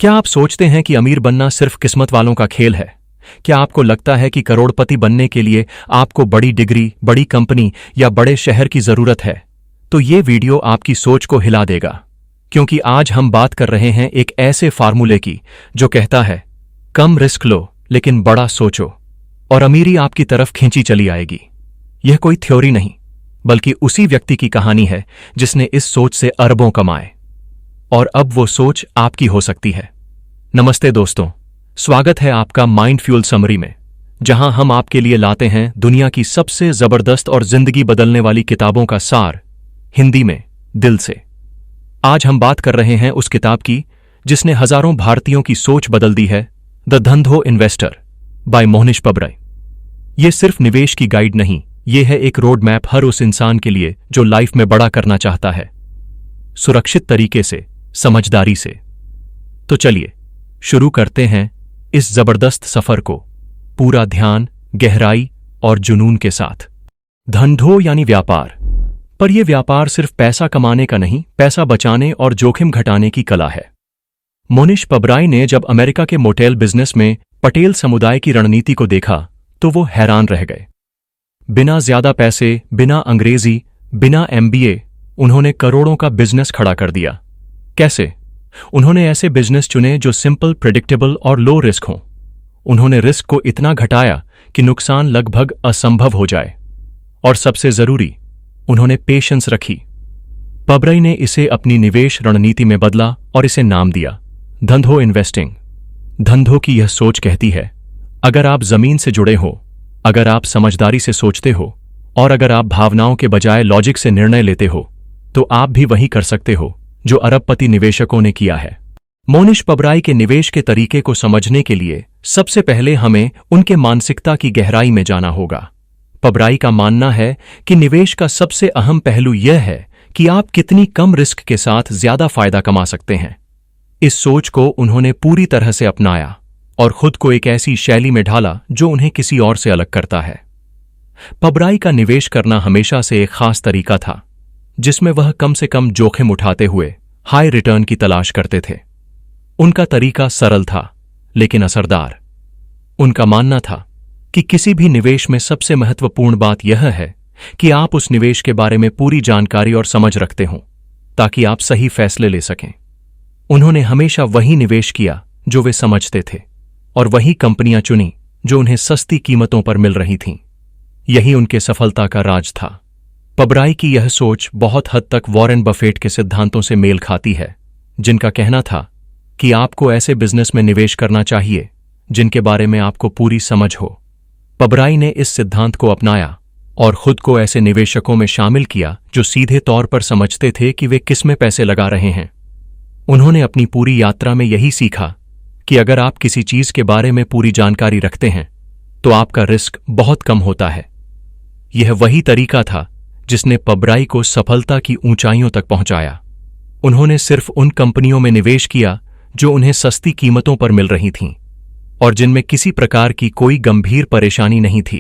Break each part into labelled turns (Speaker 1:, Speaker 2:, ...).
Speaker 1: क्या आप सोचते हैं कि अमीर बनना सिर्फ किस्मत वालों का खेल है? क्या आपको लगता है कि करोड़पति बनने के लिए आपको बड़ी डिग्री, बड़ी कंपनी या बड़े शहर की जरूरत है? तो ये वीडियो आपकी सोच को हिला देगा, क्योंकि आज हम बात कर रहे हैं एक ऐसे फार्मूले की जो कहता है कम रिस्क लो लेकिन बड़ा सोचो और अमीरी आपकी तरफ खींची चली आएगी। यह कोई थ्योरी नहीं, बल्कि उसी व्यक्ति की कहानी है जिसने इस सोच से अरबों कमाए, और अब वो सोच आपकी हो सकती है। नमस्ते दोस्तों, स्वागत है आपका माइंड फ्यूल समरी में, जहां हम आपके लिए लाते हैं दुनिया की सबसे जबरदस्त और जिंदगी बदलने वाली किताबों का सार, हिंदी में दिल से। आज हम बात कर रहे हैं उस किताब की जिसने हजारों भारतीयों की सोच बदल दी है, द धंधो इन्वेस्टर बाय मोहनिश पबराई। ये सिर्फ निवेश की गाइड नहीं, ये है एक रोड मैप हर उस इंसान के लिए जो लाइफ में बड़ा करना चाहता है, सुरक्षित तरीके से, समझदारी से। तो चलिए शुरू करते हैं इस जबरदस्त सफर को, पूरा ध्यान, गहराई और जुनून के साथ। धंधो यानी व्यापार, पर यह व्यापार सिर्फ पैसा कमाने का नहीं, पैसा बचाने और जोखिम घटाने की कला है। मोनिश पबराई ने जब अमेरिका के मोटेल बिजनेस में पटेल समुदाय की रणनीति को देखा तो वो हैरान रह गए। बिना ज्यादा पैसे, बिना अंग्रेजी, बिना एमबीए, उन्होंने करोड़ों का बिजनेस खड़ा कर दिया। कैसे? उन्होंने ऐसे बिजनेस चुने जो सिंपल, प्रेडिक्टेबल और लो रिस्क हों। उन्होंने रिस्क को इतना घटाया कि नुकसान लगभग असंभव हो जाए, और सबसे जरूरी, उन्होंने पेशेंस रखी। पबराई ने इसे अपनी निवेश रणनीति में बदला और इसे नाम दिया धंधो इन्वेस्टिंग। धंधो की यह सोच कहती है, अगर आप जमीन से जुड़े हो, अगर आप समझदारी से सोचते हो और अगर आप भावनाओं के बजाय लॉजिक से निर्णय लेते हो, तो आप भी वही कर सकते हो जो अरबपति निवेशकों ने किया है। मोनिश पबराई के निवेश के तरीके को समझने के लिए सबसे पहले हमें उनके मानसिकता की गहराई में जाना होगा। पबराई का मानना है कि निवेश का सबसे अहम पहलू यह है कि आप कितनी कम रिस्क के साथ ज्यादा फायदा कमा सकते हैं। इस सोच को उन्होंने पूरी तरह से अपनाया और खुद को एक ऐसी शैली में ढाला जो उन्हें किसी और से अलग करता है। पबराई का निवेश करना हमेशा से एक खास तरीका था, जिसमें वह कम से कम जोखिम उठाते हुए हाई रिटर्न की तलाश करते थे। उनका तरीका सरल था लेकिन असरदार। उनका मानना था कि किसी भी निवेश में सबसे महत्वपूर्ण बात यह है कि आप उस निवेश के बारे में पूरी जानकारी और समझ रखते हों, ताकि आप सही फैसले ले सकें। उन्होंने हमेशा वही निवेश किया जो वे समझते थे, और वही कंपनियां चुनी जो उन्हें सस्ती कीमतों पर मिल रही थीं। यही उनके सफलता का राज था। पबराई की यह सोच बहुत हद तक वॉरेन बफेट के सिद्धांतों से मेल खाती है, जिनका कहना था कि आपको ऐसे बिजनेस में निवेश करना चाहिए जिनके बारे में आपको पूरी समझ हो। पबराई ने इस सिद्धांत को अपनाया और खुद को ऐसे निवेशकों में शामिल किया जो सीधे तौर पर समझते थे कि वे किस में पैसे लगा रहे हैं। उन्होंने अपनी पूरी यात्रा में यही सीखा कि अगर आप किसी चीज के बारे में पूरी जानकारी रखते हैं तो आपका रिस्क बहुत कम होता है। यह वही तरीका था जिसने पबराई को सफलता की ऊंचाइयों तक पहुंचाया। उन्होंने सिर्फ उन कंपनियों में निवेश किया जो उन्हें सस्ती कीमतों पर मिल रही थीं और जिनमें किसी प्रकार की कोई गंभीर परेशानी नहीं थी।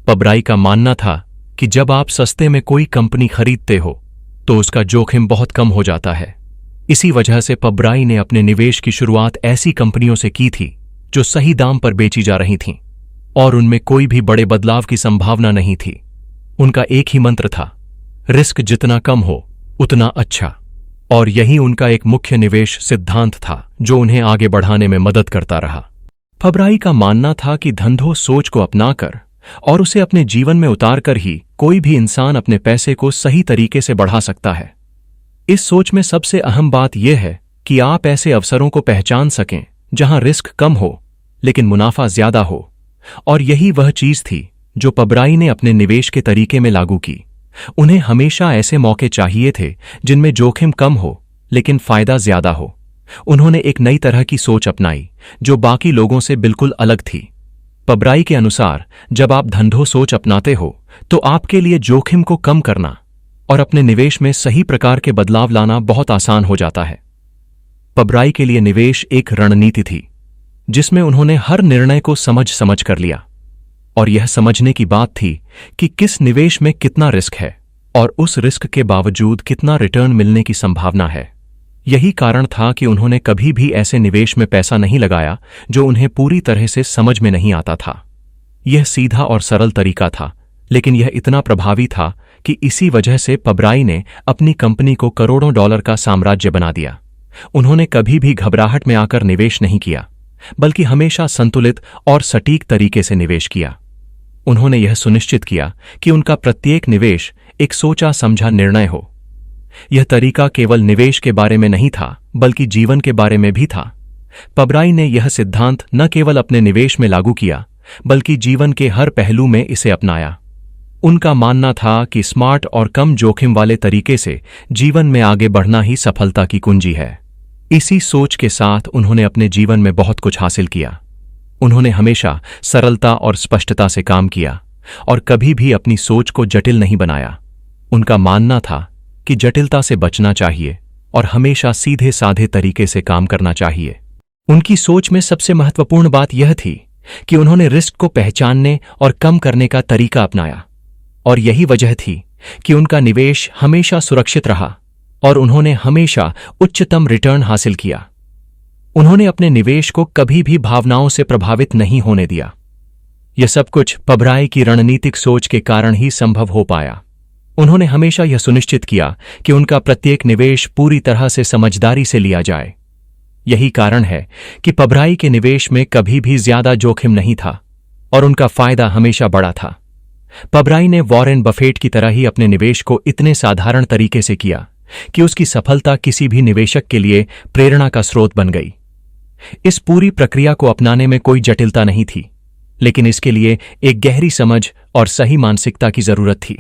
Speaker 1: पबराई का मानना था कि जब आप सस्ते में कोई कंपनी खरीदते हो तो उसका जोखिम बहुत कम हो जाता है। इसी वजह से पबराई ने अपने निवेश की शुरुआत ऐसी कंपनियों से की थी जो सही दाम पर बेची जा रही थीं और उनमें कोई भी बड़े बदलाव की संभावना नहीं थी। उनका एक ही मंत्र था, रिस्क जितना कम हो उतना अच्छा, और यही उनका एक मुख्य निवेश सिद्धांत था जो उन्हें आगे बढ़ाने में मदद करता रहा। पबराई का मानना था कि धंधो सोच को अपनाकर और उसे अपने जीवन में उतारकर ही कोई भी इंसान अपने पैसे को सही तरीके से बढ़ा सकता है। इस सोच में सबसे अहम बात यह है कि आप ऐसे अवसरों को पहचान सकें जहां रिस्क कम हो लेकिन मुनाफा ज्यादा हो, और यही वह चीज थी जो पबराई ने अपने निवेश के तरीके में लागू की। उन्हें हमेशा ऐसे मौके चाहिए थे जिनमें जोखिम कम हो लेकिन फायदा ज्यादा हो। उन्होंने एक नई तरह की सोच अपनाई जो बाकी लोगों से बिल्कुल अलग थी। पबराई के अनुसार जब आप धंधो सोच अपनाते हो तो आपके लिए जोखिम को कम करना और अपने निवेश में सही प्रकार के बदलाव लाना बहुत आसान हो जाता है। पबराई के लिए निवेश एक रणनीति थी जिसमें उन्होंने हर निर्णय को समझ कर लिया, और यह समझने की बात थी कि किस निवेश में कितना रिस्क है और उस रिस्क के बावजूद कितना रिटर्न मिलने की संभावना है। यही कारण था कि उन्होंने कभी भी ऐसे निवेश में पैसा नहीं लगाया जो उन्हें पूरी तरह से समझ में नहीं आता था। यह सीधा और सरल तरीका था, लेकिन यह इतना प्रभावी था कि इसी वजह से पबराई ने अपनी कंपनी को करोड़ों डॉलर का साम्राज्य बना दिया। उन्होंने कभी भी घबराहट में आकर निवेश नहीं किया, बल्कि हमेशा संतुलित और सटीक तरीके से निवेश किया। उन्होंने यह सुनिश्चित किया कि उनका प्रत्येक निवेश एक सोचा समझा निर्णय हो। यह तरीका केवल निवेश के बारे में नहीं था, बल्कि जीवन के बारे में भी था। पबराई ने यह सिद्धांत न केवल अपने निवेश में लागू किया, बल्कि जीवन के हर पहलू में इसे अपनाया। उनका मानना था कि स्मार्ट और कम जोखिम वाले तरीके से जीवन में आगे बढ़ना ही सफलता की कुंजी है। इसी सोच के साथ उन्होंने अपने जीवन में बहुत कुछ हासिल किया। उन्होंने हमेशा सरलता और स्पष्टता से काम किया और कभी भी अपनी सोच को जटिल नहीं बनाया। उनका मानना था कि जटिलता से बचना चाहिए और हमेशा सीधे साधे तरीके से काम करना चाहिए। उनकी सोच में सबसे महत्वपूर्ण बात यह थी कि उन्होंने रिस्क को पहचानने और कम करने का तरीका अपनाया, और यही वजह थी कि उनका निवेश हमेशा सुरक्षित रहा और उन्होंने हमेशा उच्चतम रिटर्न हासिल किया। उन्होंने अपने निवेश को कभी भी भावनाओं से प्रभावित नहीं होने दिया। यह सब कुछ पबराई की रणनीतिक सोच के कारण ही संभव हो पाया। उन्होंने हमेशा यह सुनिश्चित किया कि उनका प्रत्येक निवेश पूरी तरह से समझदारी से लिया जाए। यही कारण है कि पबराई के निवेश में कभी भी ज्यादा जोखिम नहीं था और उनका फायदा हमेशा बड़ा था। पबराई ने वॉरेन बफेट की तरह ही अपने निवेश को इतने साधारण तरीके से किया कि उसकी सफलता किसी भी निवेशक के लिए प्रेरणा का स्रोत बन गई। इस पूरी प्रक्रिया को अपनाने में कोई जटिलता नहीं थी, लेकिन इसके लिए एक गहरी समझ और सही मानसिकता की जरूरत थी।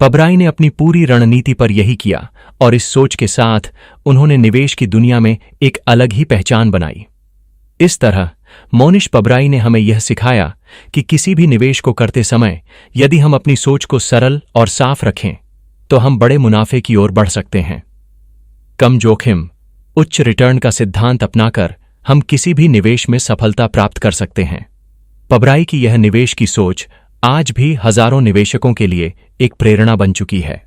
Speaker 1: पबराई ने अपनी पूरी रणनीति पर यही किया और इस सोच के साथ उन्होंने निवेश की दुनिया में एक अलग ही पहचान बनाई। इस तरह मोनिश पबराई ने हमें यह सिखाया कि किसी भी निवेश को करते समय यदि हम अपनी सोच को सरल और साफ रखें तो हम बड़े मुनाफे की ओर बढ़ सकते हैं। कम जोखिम, उच्च रिटर्न का सिद्धांत अपनाकर हम किसी भी निवेश में सफलता प्राप्त कर सकते हैं। पबराई की यह निवेश की सोच आज भी हजारों निवेशकों के लिए एक प्रेरणा बन चुकी है।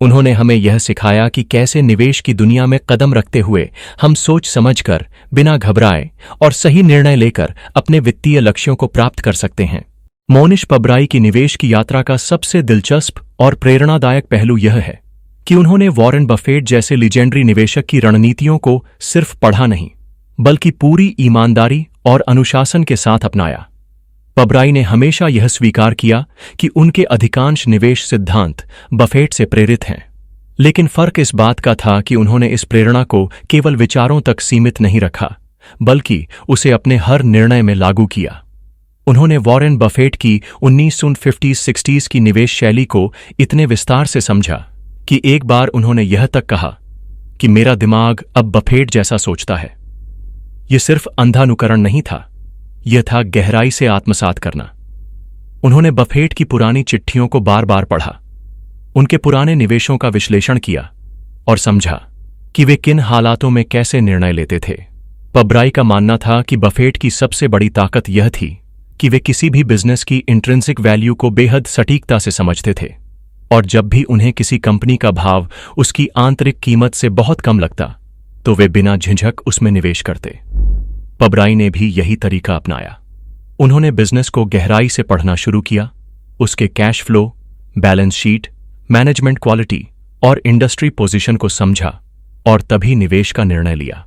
Speaker 1: उन्होंने हमें यह सिखाया कि कैसे निवेश की दुनिया में कदम रखते हुए हम सोच समझकर, बिना घबराए और सही निर्णय लेकर अपने वित्तीय लक्ष्यों को प्राप्त कर सकते हैं। मोनिश पबराई की निवेश की यात्रा का सबसे दिलचस्प और प्रेरणादायक पहलू यह है कि उन्होंने वॉरेन बफेट जैसे लीजेंडरी निवेशक की रणनीतियों को सिर्फ पढ़ा नहीं, बल्कि पूरी ईमानदारी और अनुशासन के साथ अपनाया। पबराई ने हमेशा यह स्वीकार किया कि उनके अधिकांश निवेश सिद्धांत बफेट से प्रेरित हैं, लेकिन फर्क इस बात का था कि उन्होंने इस प्रेरणा को केवल विचारों तक सीमित नहीं रखा, बल्कि उसे अपने हर निर्णय में लागू किया। उन्होंने वॉरेन बफेट की 1950-60s की निवेश शैली को इतने विस्तार से समझा कि एक बार उन्होंने यह तक कहा कि मेरा दिमाग अब बफेट जैसा सोचता है। यह सिर्फ अंधानुकरण नहीं था, यह था गहराई से आत्मसात करना। उन्होंने बफेट की पुरानी चिट्ठियों को बार बार पढ़ा, उनके पुराने निवेशों का विश्लेषण किया और समझा कि वे किन हालातों में कैसे निर्णय लेते थे। पबराई का मानना था कि बफेट की सबसे बड़ी ताकत यह थी कि वे किसी भी बिजनेस की इंट्रिंसिक वैल्यू को बेहद सटीकता से समझते थे, और जब भी उन्हें किसी कंपनी का भाव उसकी आंतरिक कीमत से बहुत कम लगता तो वे बिना झिझक उसमें निवेश करते। पबराई ने भी यही तरीका अपनाया। उन्होंने बिजनेस को गहराई से पढ़ना शुरू किया, उसके cash flow, balance sheet, management quality और इंडस्ट्री पोजीशन को समझा और तभी निवेश का निर्णय लिया।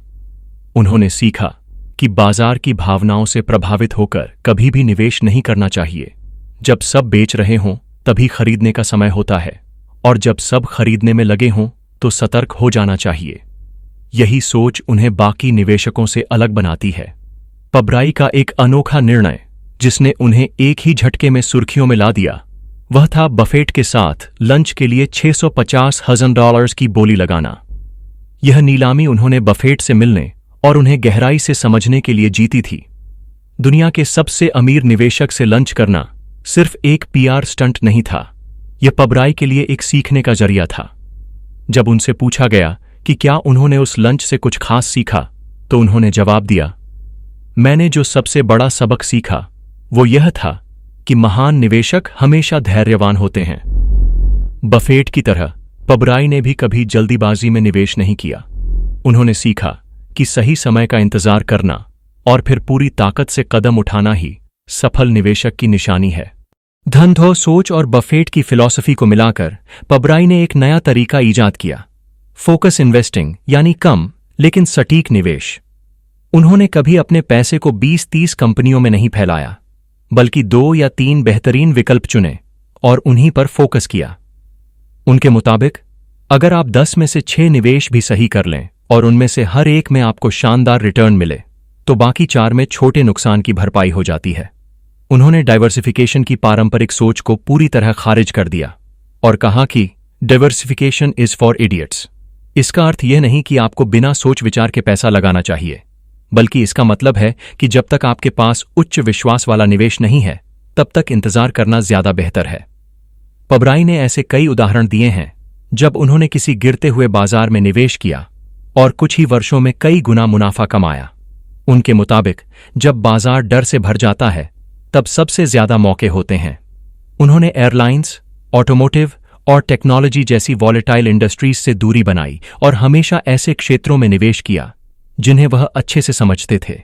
Speaker 1: उन्होंने सीखा कि बाजार की भावनाओं से प्रभावित होकर कभी भी निवेश नहीं करना चाहिए। जब सब बेच रहे हों तभी खरीदने का समय होता है, और जब सब खरीदने में लगे हों तो सतर्क हो जाना चाहिए। यही सोच उन्हें बाकी निवेशकों से अलग बनाती है। पबराई का एक अनोखा निर्णय जिसने उन्हें एक ही झटके में सुर्खियों में ला दिया, वह था बफेट के साथ लंच के लिए $650,000 की बोली लगाना। यह नीलामी उन्होंने बफेट से मिलने और उन्हें गहराई से समझने के लिए जीती थी। दुनिया के सबसे अमीर निवेशक से लंच करना सिर्फ एक पीआर स्टंट नहीं था, यह पबराई के लिए एक सीखने का जरिया था। जब उनसे पूछा गया कि क्या उन्होंने उस लंच से कुछ खास सीखा, तो उन्होंने जवाब दिया, मैंने जो सबसे बड़ा सबक सीखा वो यह था कि महान निवेशक हमेशा धैर्यवान होते हैं। बफेट की तरह पबराई ने भी कभी जल्दीबाजी में निवेश नहीं किया। उन्होंने सीखा कि सही समय का इंतजार करना और फिर पूरी ताकत से कदम उठाना ही सफल निवेशक की निशानी है। धंधो सोच और बफेट की फिलॉसफी को मिलाकर पबराई ने एक नया तरीका ईजाद किया, फोकस इन्वेस्टिंग, यानी कम लेकिन सटीक निवेश। उन्होंने कभी अपने पैसे को 20-30 कंपनियों में नहीं फैलाया, बल्कि 2 या 3 बेहतरीन विकल्प चुने और उन्हीं पर फोकस किया। उनके मुताबिक अगर आप 10 में से 6 निवेश भी सही कर लें और उनमें से हर एक में आपको शानदार रिटर्न मिले, तो बाकी 4 में छोटे नुकसान की भरपाई हो जाती है। उन्होंने डाइवर्सिफिकेशन की पारंपरिक सोच को पूरी तरह खारिज कर दिया और कहा कि डाइवर्सिफिकेशन इज फॉर इडियट्स। इसका अर्थ यह नहीं कि आपको बिना सोच विचार के पैसा लगाना चाहिए, बल्कि इसका मतलब है कि जब तक आपके पास उच्च विश्वास वाला निवेश नहीं है, तब तक इंतजार करना ज्यादा बेहतर है। पबराई ने ऐसे कई उदाहरण दिए हैं जब उन्होंने किसी गिरते हुए बाजार में निवेश किया और कुछ ही वर्षों में कई गुना मुनाफा कमाया। उनके मुताबिक जब बाजार डर से भर जाता है, तब सबसे ज्यादा मौके होते हैं। उन्होंने एयरलाइंस, ऑटोमोटिव और टेक्नोलॉजी जैसी वॉलेटाइल इंडस्ट्रीज से दूरी बनाई और हमेशा ऐसे क्षेत्रों में निवेश किया जिन्हें वह अच्छे से समझते थे।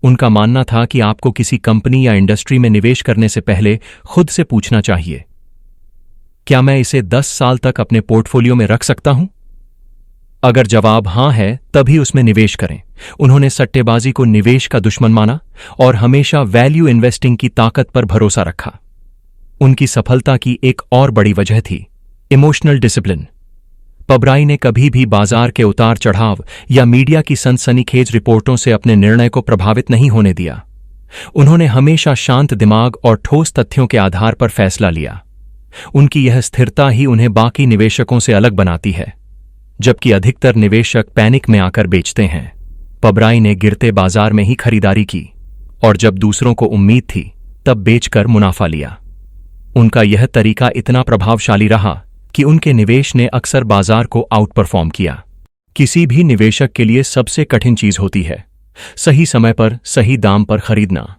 Speaker 1: उनका मानना था कि आपको किसी कंपनी या इंडस्ट्री में निवेश करने से पहले खुद से पूछना चाहिए, क्या मैं इसे 10 साल तक अपने पोर्टफोलियो में रख सकता हूं? अगर जवाब हां है, तभी उसमें निवेश करें। उन्होंने सट्टेबाजी को निवेश का दुश्मन माना और हमेशा वैल्यू इन्वेस्टिंग की ताकत पर भरोसा रखा। उनकी सफलता की एक और बड़ी वजह थी इमोशनल डिसिप्लिन। पबराई ने कभी भी बाजार के उतार चढ़ाव या मीडिया की सनसनीखेज रिपोर्टों से अपने निर्णय को प्रभावित नहीं होने दिया। उन्होंने हमेशा शांत दिमाग और ठोस तथ्यों के आधार पर फैसला लिया। उनकी यह स्थिरता ही उन्हें बाकी निवेशकों से अलग बनाती है, जबकि अधिकतर निवेशक पैनिक में आकर बेचते हैं। पबराई ने गिरते बाजार में ही खरीदारी की और जब दूसरों को उम्मीद थी, तब बेचकर मुनाफा लिया। उनका यह तरीका इतना प्रभावशाली रहा कि उनके निवेश ने अक्सर बाजार को आउट परफॉर्म किया। किसी भी निवेशक के लिए सबसे कठिन चीज होती है सही समय पर सही दाम पर खरीदना।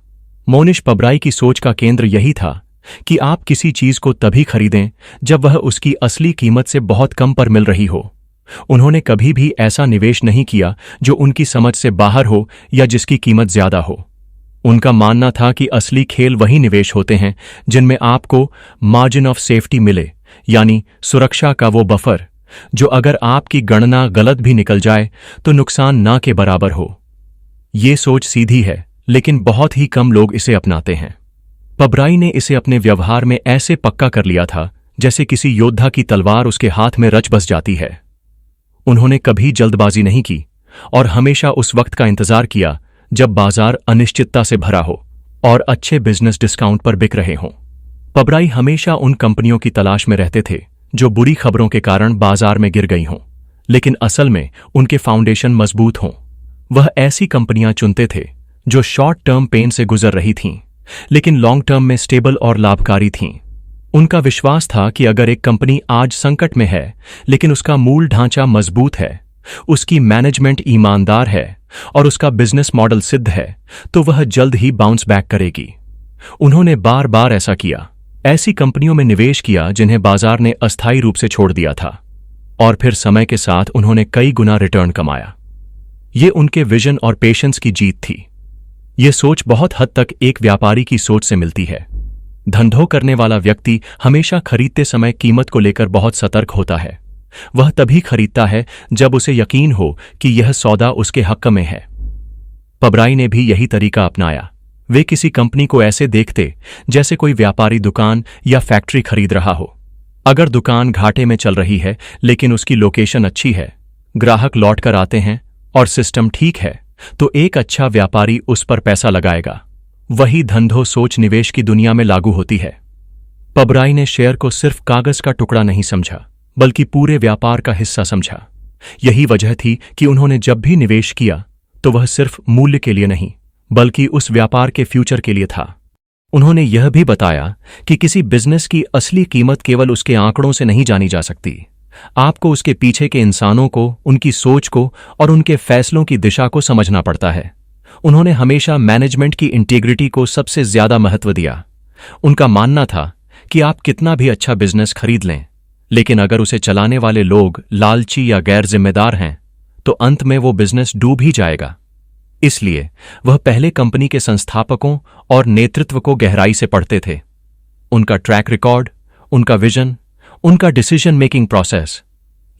Speaker 1: मोनिश पबराई की सोच का केंद्र यही था कि आप किसी चीज को तभी खरीदें जब वह उसकी असली कीमत से बहुत कम पर मिल रही हो। उन्होंने कभी भी ऐसा निवेश नहीं किया जो उनकी समझ से बाहर हो या जिसकी कीमत ज्यादा हो। उनका मानना था कि असली खेल वही निवेश होते हैं जिनमें आपको मार्जिन ऑफ सेफ्टी मिले, यानी सुरक्षा का वो बफर जो अगर आपकी गणना गलत भी निकल जाए तो नुकसान ना के बराबर हो। ये सोच सीधी है, लेकिन बहुत ही कम लोग इसे अपनाते हैं। पबराई ने इसे अपने व्यवहार में ऐसे पक्का कर लिया था जैसे किसी योद्धा की तलवार उसके हाथ में रच बस जाती है। उन्होंने कभी जल्दबाजी नहीं की और हमेशा उस वक्त का इंतजार किया जब बाजार अनिश्चितता से भरा हो और अच्छे बिजनेस डिस्काउंट पर बिक रहे हों। पबराई हमेशा उन कंपनियों की तलाश में रहते थे जो बुरी खबरों के कारण बाजार में गिर गई हों, लेकिन असल में उनके फाउंडेशन मजबूत हों। वह ऐसी कंपनियां चुनते थे जो शॉर्ट टर्म पेन से गुजर रही थीं, लेकिन लॉन्ग टर्म में स्टेबल और लाभकारी थीं। उनका विश्वास था कि अगर एक कंपनी आज संकट में है, लेकिन उसका मूल ढांचा मजबूत है, उसकी मैनेजमेंट ईमानदार है और उसका बिजनेस मॉडल सिद्ध है, तो वह जल्द ही बाउंस बैक करेगी। उन्होंने बार बार ऐसा किया, ऐसी कंपनियों में निवेश किया जिन्हें बाजार ने अस्थायी रूप से छोड़ दिया था, और फिर समय के साथ उन्होंने कई गुना रिटर्न कमाया। ये उनके विजन और पेशेंस की जीत थी। ये सोच बहुत हद तक एक व्यापारी की सोच से मिलती है। धंधों करने वाला व्यक्ति हमेशा खरीदते समय कीमत को लेकर बहुत सतर्क होता है। वह तभी खरीदता है जब उसे यकीन हो कि यह सौदा उसके हक में है। पबराई ने भी यही तरीका अपनाया। वे किसी कंपनी को ऐसे देखते जैसे कोई व्यापारी दुकान या फैक्ट्री खरीद रहा हो। अगर दुकान घाटे में चल रही है लेकिन उसकी लोकेशन अच्छी है, ग्राहक लौट कर आते हैं और सिस्टम ठीक है, तो एक अच्छा व्यापारी उस पर पैसा लगाएगा। वही धंधो सोच निवेश की दुनिया में लागू होती है। पबराई ने शेयर को सिर्फ कागज का टुकड़ा नहीं समझा, बल्कि पूरे व्यापार का हिस्सा समझा। यही वजह थी कि उन्होंने जब भी निवेश किया तो वह सिर्फ मूल्य के लिए नहीं, बल्कि उस व्यापार के फ्यूचर के लिए था। उन्होंने यह भी बताया कि किसी बिजनेस की असली कीमत केवल उसके आंकड़ों से नहीं जानी जा सकती। आपको उसके पीछे के इंसानों को, उनकी सोच को और उनके फैसलों की दिशा को समझना पड़ता है। उन्होंने हमेशा मैनेजमेंट की इंटीग्रिटी को सबसे ज्यादा महत्व दिया। उनका मानना था कि आप कितना भी अच्छा बिजनेस खरीद लें, लेकिन अगर उसे चलाने वाले लोग लालची या गैर जिम्मेदार हैं, तो अंत में वो बिजनेस डूब ही जाएगा। इसलिए वह पहले कंपनी के संस्थापकों और नेतृत्व को गहराई से पढ़ते थे। उनका ट्रैक रिकॉर्ड, उनका विजन, उनका डिसीजन मेकिंग प्रोसेस,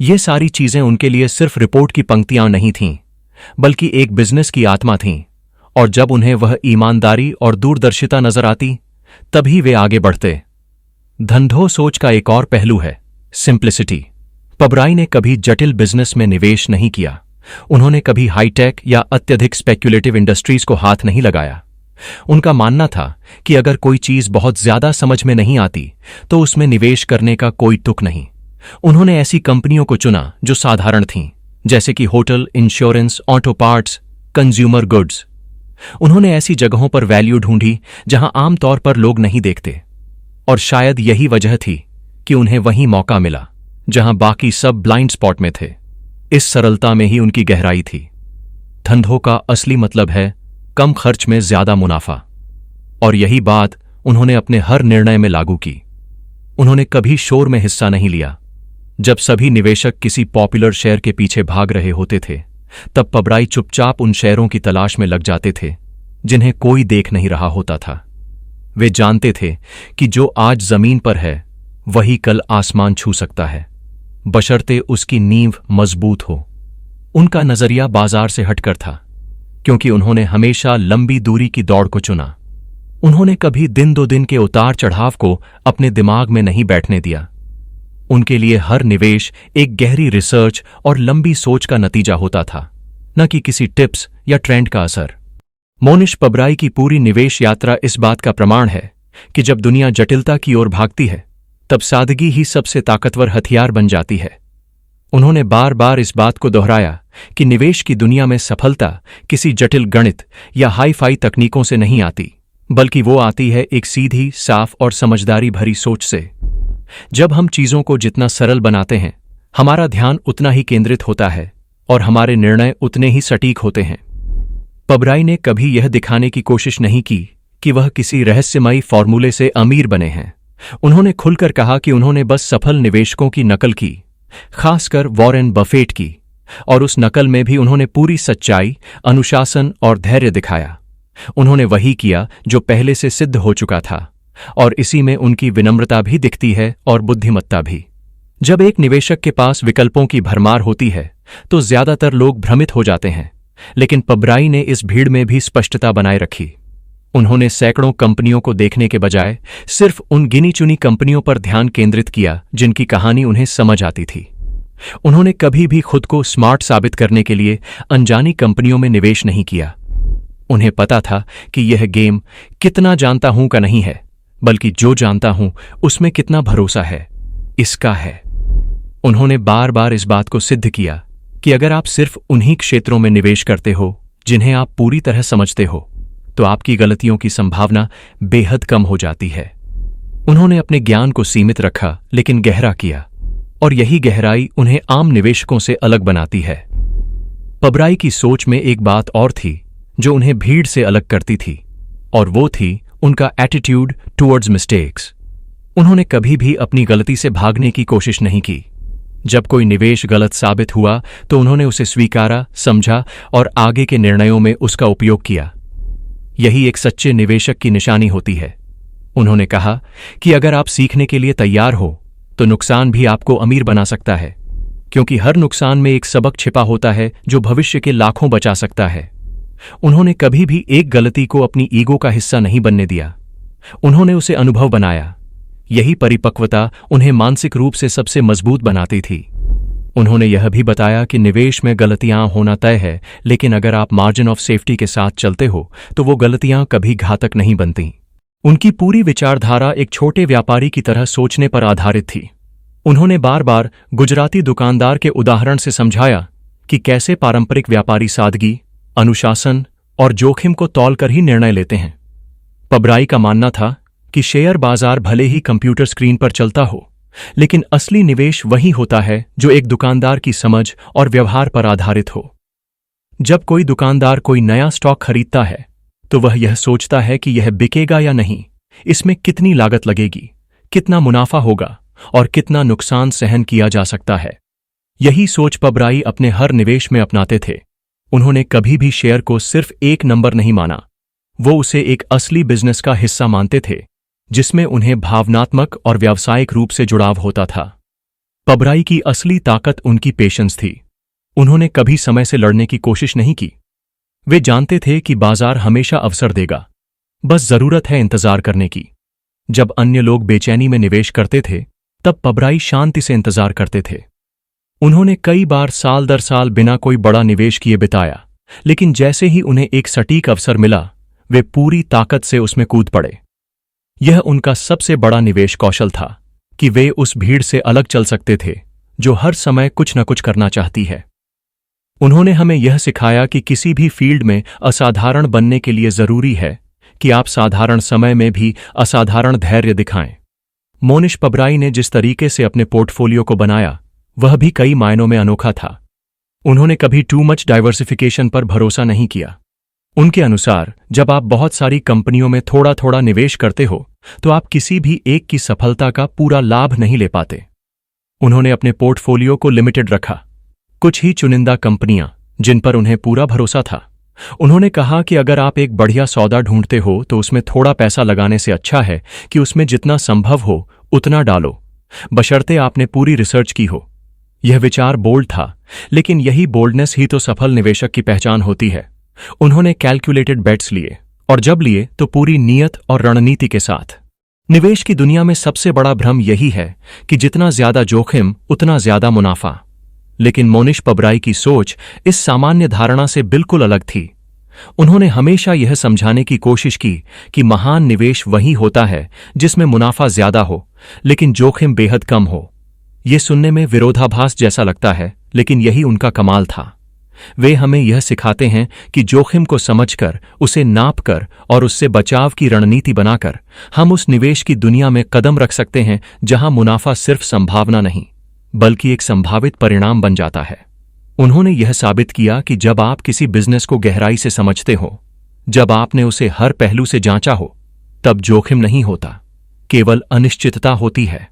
Speaker 1: ये सारी चीजें उनके लिए सिर्फ रिपोर्ट की पंक्तियां नहीं थीं, बल्कि एक बिजनेस की आत्मा थीं। और जब उन्हें वह ईमानदारी और दूरदर्शिता नजर आती, तभी वे आगे बढ़ते। धंधो सोच का एक और पहलू है सिंप्लिसिटी। पबराई ने कभी जटिल बिजनेस में निवेश नहीं किया। उन्होंने कभी हाईटेक या अत्यधिक स्पेक्युलेटिव इंडस्ट्रीज को हाथ नहीं लगाया। उनका मानना था कि अगर कोई चीज बहुत ज्यादा समझ में नहीं आती तो उसमें निवेश करने का कोई तुक नहीं। उन्होंने ऐसी कंपनियों को चुना जो साधारण थीं, जैसे कि hotel, insurance, auto parts, consumer goods. उन्होंने ऐसी जगहों पर वैल्यू ढूंढी जहां आमतौर पर लोग नहीं देखते, और शायद यही वजह थी कि उन्हें वहीं मौका मिला जहां बाकी सब ब्लाइंड स्पॉट में थे। इस सरलता में ही उनकी गहराई थी। धंधों का असली मतलब है कम खर्च में ज्यादा मुनाफा, और यही बात उन्होंने अपने हर निर्णय में लागू की। उन्होंने कभी शोर में हिस्सा नहीं लिया। जब सभी निवेशक किसी पॉपुलर शेयर के पीछे भाग रहे होते थे, तब पबराई चुपचाप उन शेयरों की तलाश में लग जाते थे जिन्हें कोई देख नहीं रहा होता था। वे जानते थे कि जो आज जमीन पर है वही कल आसमान छू सकता है, बशर्ते उसकी नींव मजबूत हो। उनका नजरिया बाजार से हटकर था, क्योंकि उन्होंने हमेशा लंबी दूरी की दौड़ को चुना। उन्होंने कभी दिन दो दिन के उतार चढ़ाव को अपने दिमाग में नहीं बैठने दिया। उनके लिए हर निवेश एक गहरी रिसर्च और लंबी सोच का नतीजा होता था, न कि किसी टिप्स या ट्रेंड का असर। मोनिश पबराई की पूरी निवेश यात्रा इस बात का प्रमाण है कि जब दुनिया जटिलता की ओर भागती है, तब सादगी ही सबसे ताकतवर हथियार बन जाती है। उन्होंने बार बार इस बात को दोहराया कि निवेश की दुनिया में सफलता किसी जटिल गणित या हाई-फाई तकनीकों से नहीं आती, बल्कि वो आती है एक सीधी, साफ और समझदारी भरी सोच से। जब हम चीजों को जितना सरल बनाते हैं, हमारा ध्यान उतना ही केंद्रित होता है और हमारे निर्णय उतने ही सटीक होते हैं। पबराई ने कभी यह दिखाने की कोशिश नहीं की कि वह किसी रहस्यमयी फॉर्मूले से अमीर बने हैं। उन्होंने खुलकर कहा कि उन्होंने बस सफल निवेशकों की नकल की, खासकर वॉरेन बफेट की, और उस नकल में भी उन्होंने पूरी सच्चाई, अनुशासन और धैर्य दिखाया। उन्होंने वही किया जो पहले से सिद्ध हो चुका था, और इसी में उनकी विनम्रता भी दिखती है और बुद्धिमत्ता भी। जब एक निवेशक के पास विकल्पों की भरमार होती है तो ज्यादातर लोग भ्रमित हो जाते हैं, लेकिन पबराई ने इस भीड़ में भी स्पष्टता बनाए रखी। उन्होंने सैकड़ों कंपनियों को देखने के बजाय सिर्फ उन गिनी चुनी कंपनियों पर ध्यान केंद्रित किया जिनकी कहानी उन्हें समझ आती थी। उन्होंने कभी भी खुद को स्मार्ट साबित करने के लिए अनजानी कंपनियों में निवेश नहीं किया। उन्हें पता था कि यह गेम कितना जानता हूं का नहीं है, बल्कि जो जानता हूं उसमें कितना भरोसा है, इसका है। उन्होंने बार बार इस बात को सिद्ध किया कि अगर आप सिर्फ उन्हीं क्षेत्रों में निवेश करते हो जिन्हें आप पूरी तरह समझते हो, तो आपकी गलतियों की संभावना बेहद कम हो जाती है। उन्होंने अपने ज्ञान को सीमित रखा, लेकिन गहरा किया, और यही गहराई उन्हें आम निवेशकों से अलग बनाती है। पबराई की सोच में एक बात और थी जो उन्हें भीड़ से अलग करती थी, और वो थी उनका एटीट्यूड टुवर्ड्स मिस्टेक्स। उन्होंने कभी भी अपनी गलती से भागने की कोशिश नहीं की। जब कोई निवेश गलत साबित हुआ तो उन्होंने उसे स्वीकारा, समझा और आगे के निर्णयों में उसका उपयोग किया। यही एक सच्चे निवेशक की निशानी होती है। उन्होंने कहा कि अगर आप सीखने के लिए तैयार हो तो नुकसान भी आपको अमीर बना सकता है, क्योंकि हर नुकसान में एक सबक छिपा होता है जो भविष्य के लाखों बचा सकता है। उन्होंने कभी भी एक गलती को अपनी ईगो का हिस्सा नहीं बनने दिया। उन्होंने उसे अनुभव बनाया। यही परिपक्वता उन्हें मानसिक रूप से सबसे मजबूत बनाती थी। उन्होंने यह भी बताया कि निवेश में गलतियां होना तय है, लेकिन अगर आप मार्जिन ऑफ सेफ्टी के साथ चलते हो तो वो गलतियां कभी घातक नहीं बनती। उनकी पूरी विचारधारा एक छोटे व्यापारी की तरह सोचने पर आधारित थी। उन्होंने बार बार गुजराती दुकानदार के उदाहरण से समझाया कि कैसे पारंपरिक व्यापारी सादगी, अनुशासन और जोखिम को तौलकर ही निर्णय लेते हैं। पबराई का मानना था कि शेयर बाजार भले ही कंप्यूटर स्क्रीन पर चलता हो, लेकिन असली निवेश वही होता है जो एक दुकानदार की समझ और व्यवहार पर आधारित हो। जब कोई दुकानदार कोई नया स्टॉक खरीदता है तो वह यह सोचता है कि यह बिकेगा या नहीं, इसमें कितनी लागत लगेगी, कितना मुनाफा होगा और कितना नुकसान सहन किया जा सकता है। यही सोच पबराई अपने हर निवेश में अपनाते थे। उन्होंने कभी भी शेयर को सिर्फ एक नंबर नहीं माना, वो उसे एक असली बिजनेस का हिस्सा मानते थे जिसमें उन्हें भावनात्मक और व्यावसायिक रूप से जुड़ाव होता था। पबराई की असली ताकत उनकी पेशेंस थी। उन्होंने कभी समय से लड़ने की कोशिश नहीं की। वे जानते थे कि बाजार हमेशा अवसर देगा, बस जरूरत है इंतजार करने की। जब अन्य लोग बेचैनी में निवेश करते थे, तब पबराई शांति से इंतजार करते थे। उन्होंने कई बार साल दर साल बिना कोई बड़ा निवेश किए बिताया, लेकिन जैसे ही उन्हें एक सटीक अवसर मिला, वे पूरी ताकत से उसमें कूद पड़े। यह उनका सबसे बड़ा निवेश कौशल था कि वे उस भीड़ से अलग चल सकते थे जो हर समय कुछ न कुछ करना चाहती है। उन्होंने हमें यह सिखाया कि किसी भी फील्ड में असाधारण बनने के लिए जरूरी है कि आप साधारण समय में भी असाधारण धैर्य दिखाएं। मोनिश पबराई ने जिस तरीके से अपने पोर्टफोलियो को बनाया, वह भी कई मायनों में अनोखा था। उन्होंने कभी टू मच डाइवर्सिफिकेशन पर भरोसा नहीं किया। उनके अनुसार जब आप बहुत सारी कंपनियों में थोड़ा थोड़ा निवेश करते हो, तो आप किसी भी एक की सफलता का पूरा लाभ नहीं ले पाते। उन्होंने अपने पोर्टफोलियो को लिमिटेड रखा, कुछ ही चुनिंदा कंपनियां जिन पर उन्हें पूरा भरोसा था। उन्होंने कहा कि अगर आप एक बढ़िया सौदा ढूंढते हो तो उसमें थोड़ा पैसा लगाने से अच्छा है कि उसमें जितना संभव हो उतना डालो, बशर्ते आपने पूरी रिसर्च की हो। यह विचार बोल्ड था, लेकिन यही बोल्डनेस ही तो सफल निवेशक की पहचान होती है। उन्होंने कैलकुलेटेड बेट्स लिए, और जब लिए तो पूरी नीयत और रणनीति के साथ। निवेश की दुनिया में सबसे बड़ा भ्रम यही है कि जितना ज्यादा जोखिम उतना ज्यादा मुनाफा। लेकिन मोनिश पबराई की सोच इस सामान्य धारणा से बिल्कुल अलग थी। उन्होंने हमेशा यह समझाने की कोशिश की कि महान निवेश वही होता है जिसमें मुनाफा ज्यादा हो लेकिन जोखिम बेहद कम हो। यह सुनने में विरोधाभास जैसा लगता है, लेकिन यही उनका कमाल था। वे हमें यह सिखाते हैं कि जोखिम को समझकर, उसे नापकर और उससे बचाव की रणनीति बनाकर हम उस निवेश की दुनिया में कदम रख सकते हैं जहां मुनाफा सिर्फ संभावना नहीं बल्कि एक संभावित परिणाम बन जाता है। उन्होंने यह साबित किया कि जब आप किसी बिजनेस को गहराई से समझते हो, जब आपने उसे हर पहलू से जांचा हो, तब जोखिम नहीं होता, केवल अनिश्चितता होती है।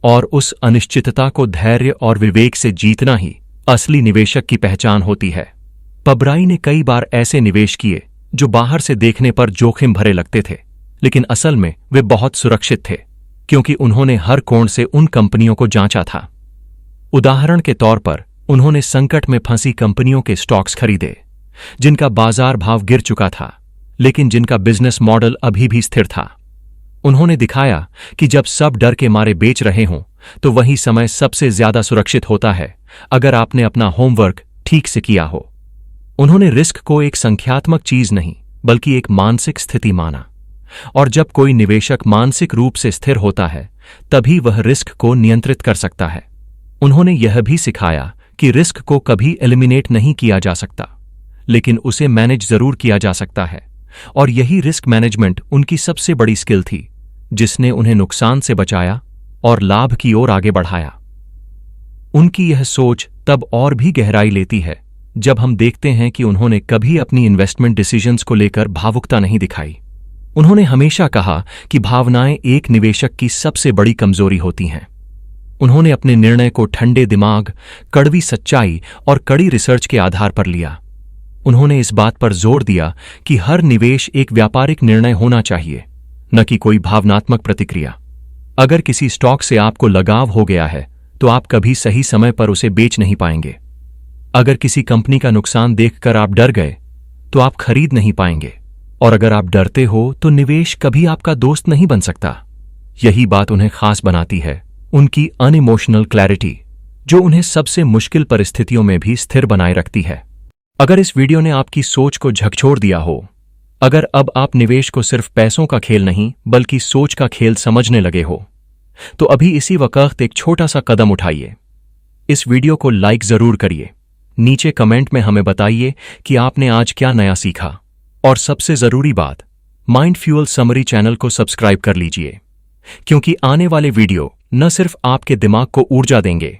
Speaker 1: और उस अनिश्चितता को धैर्य और विवेक से जीतना ही असली निवेशक की पहचान होती है। पबराई ने कई बार ऐसे निवेश किए जो बाहर से देखने पर जोखिम भरे लगते थे, लेकिन असल में वे बहुत सुरक्षित थे, क्योंकि उन्होंने हर कोण से उन कंपनियों को जांचा था। उदाहरण के तौर पर, उन्होंने संकट में फंसी कंपनियों के स्टॉक्स खरीदे जिनका बाजार भाव गिर चुका था, लेकिन जिनका बिजनेस मॉडल अभी भी स्थिर था। उन्होंने दिखाया कि जब सब डर के मारे बेच रहे हों, तो वही समय सबसे ज्यादा सुरक्षित होता है अगर आपने अपना होमवर्क ठीक से किया हो। उन्होंने रिस्क को एक संख्यात्मक चीज नहीं बल्कि एक मानसिक स्थिति माना, और जब कोई निवेशक मानसिक रूप से स्थिर होता है, तभी वह रिस्क को नियंत्रित कर सकता है। उन्होंने यह भी सिखाया कि रिस्क को कभी एलिमिनेट नहीं किया जा सकता, लेकिन उसे मैनेज जरूर किया जा सकता है, और यही रिस्क मैनेजमेंट उनकी सबसे बड़ी स्किल थी, जिसने उन्हें नुकसान से बचाया और लाभ की ओर आगे बढ़ाया। उनकी यह सोच तब और भी गहराई लेती है जब हम देखते हैं कि उन्होंने कभी अपनी इन्वेस्टमेंट डिसीजंस को लेकर भावुकता नहीं दिखाई। उन्होंने हमेशा कहा कि भावनाएं एक निवेशक की सबसे बड़ी कमजोरी होती हैं। उन्होंने अपने निर्णय को ठंडे दिमाग, कड़वी सच्चाई और कड़ी रिसर्च के आधार पर लिया। उन्होंने इस बात पर जोर दिया कि हर निवेश एक व्यापारिक निर्णय होना चाहिए, न कि कोई भावनात्मक प्रतिक्रिया। अगर किसी स्टॉक से आपको लगाव हो गया है, तो आप कभी सही समय पर उसे बेच नहीं पाएंगे। अगर किसी कंपनी का नुकसान देखकर आप डर गए, तो आप खरीद नहीं पाएंगे। और अगर आप डरते हो, तो निवेश कभी आपका दोस्त नहीं बन सकता। यही बात उन्हें खास बनाती है, उनकी अनइमोशनल क्लैरिटी, जो उन्हें सबसे मुश्किल परिस्थितियों में भी स्थिर बनाए रखती है। अगर इस वीडियो ने आपकी सोच को झकझोर दिया हो, अगर अब आप निवेश को सिर्फ पैसों का खेल नहीं बल्कि सोच का खेल समझने लगे हो, तो अभी इसी वक्त एक छोटा सा कदम उठाइए। इस वीडियो को लाइक जरूर करिए, नीचे कमेंट में हमें बताइए कि आपने आज क्या नया सीखा, और सबसे जरूरी बात, माइंड फ्यूल समरी चैनल को सब्सक्राइब कर लीजिए, क्योंकि आने वाले वीडियो न सिर्फ आपके दिमाग को ऊर्जा देंगे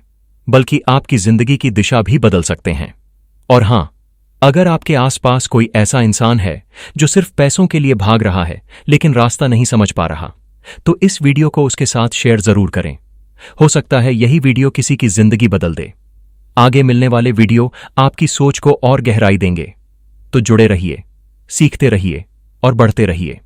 Speaker 1: बल्कि आपकी जिंदगी की दिशा भी बदल सकते हैं। और हां, अगर आपके आसपास कोई ऐसा इंसान है जो सिर्फ पैसों के लिए भाग रहा है लेकिन रास्ता नहीं समझ पा रहा, तो इस वीडियो को उसके साथ शेयर जरूर करें। हो सकता है यही वीडियो किसी की जिंदगी बदल दे। आगे मिलने वाले वीडियो आपकी सोच को और गहराई देंगे। तो जुड़े रहिए, सीखते रहिए और बढ़ते रहिए।